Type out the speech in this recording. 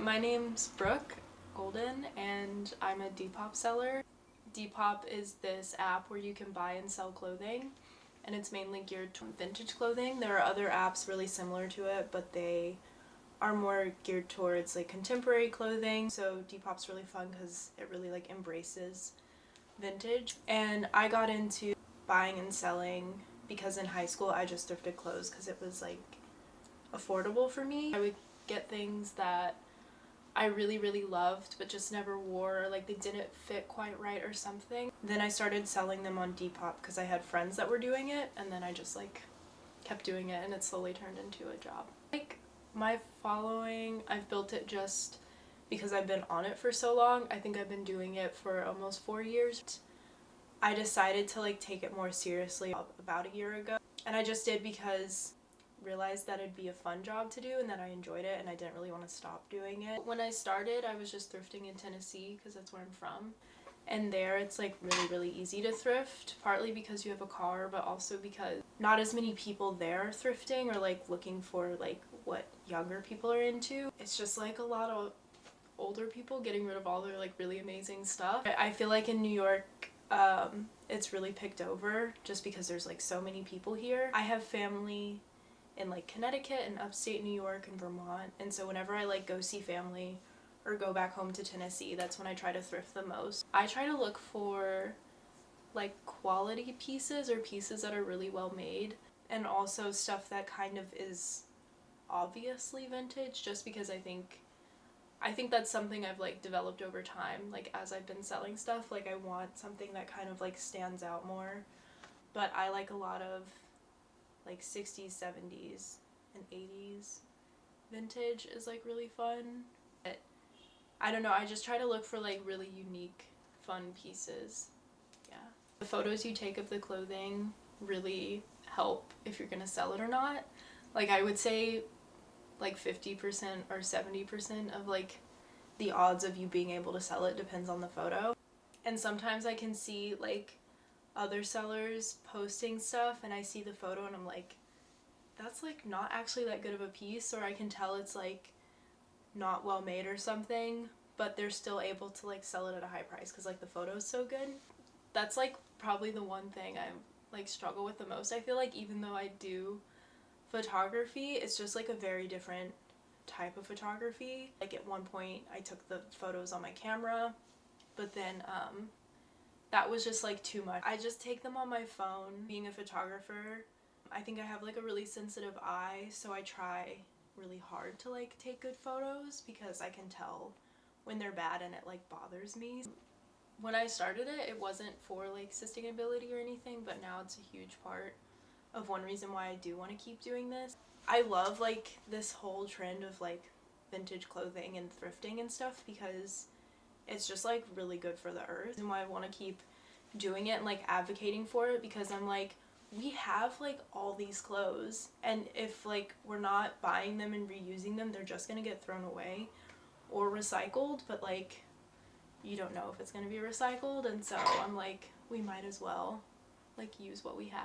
My name's Brooke Goldyn and I'm a Depop seller. Depop is this app where you can buy and sell clothing, and it's mainly geared toward vintage clothing. There are other apps really similar to it, but they are more geared towards like contemporary clothing. So Depop's really fun because it really like embraces vintage. And I got into buying and selling because in high school I just thrifted clothes because it was like affordable for me. I would get things that I really loved but just never wore, like they didn't fit quite right or something. Then I started selling them on Depop because I had friends that were doing it, and then I just like kept doing it and it slowly turned into a job. Like my following, I've built it just because I've been on it for so long. I think I've been doing it for almost 4 years. I decided to like take it more seriously about a year ago, and I just did because realized that it'd be a fun job to do and that I enjoyed it and I didn't really want to stop doing it. When I started, I was just thrifting in Tennessee because that's where I'm from, and there it's like really easy to thrift, partly because you have a car but also because not as many people there thrifting or like looking for like what younger people are into. It's just like a lot of older people getting rid of all their like really amazing stuff. I feel like in New York it's really picked over just because there's like so many people here. I have family in like Connecticut and upstate New York and Vermont, and so whenever I like go see family or go back home to Tennessee, that's when I try to thrift the most. I try to look for like quality pieces or pieces that are really well made, and also stuff that kind of is obviously vintage, just because I think that's something I've like developed over time. Like as I've been selling stuff, like I want something that kind of like stands out more. But I like a lot of like 60s, 70s, and 80s vintage is like really fun. But I don't know, I just try to look for like really unique, fun pieces. Yeah. The photos you take of the clothing really help if you're gonna sell it or not. Like I would say like 50% or 70% of like the odds of you being able to sell it depends on the photo. And sometimes I can see like other sellers posting stuff and I see the photo and I'm like, that's like not actually that good of a piece, or I can tell it's like not well made or something, but they're still able to like sell it at a high price because like the photo's so good. That's like probably the one thing I like struggle with the most. I feel like even though I do photography, it's just like a very different type of photography. Like at one point I took the photos on my camera, but then that was just like too much. I just take them on my phone. Being a photographer, I think I have like a really sensitive eye, so I try really hard to like take good photos because I can tell when they're bad and it like bothers me. When I started it, it wasn't for like sustainability or anything, but now it's a huge part of one reason why I do want to keep doing this. I love like this whole trend of like vintage clothing and thrifting and stuff because it's just like really good for the earth, and why I want to keep doing it and like advocating for it, because I'm like, we have like all these clothes, and if like we're not buying them and reusing them, they're just gonna get thrown away or recycled, but like you don't know if it's gonna be recycled, and so I'm like, we might as well like use what we have.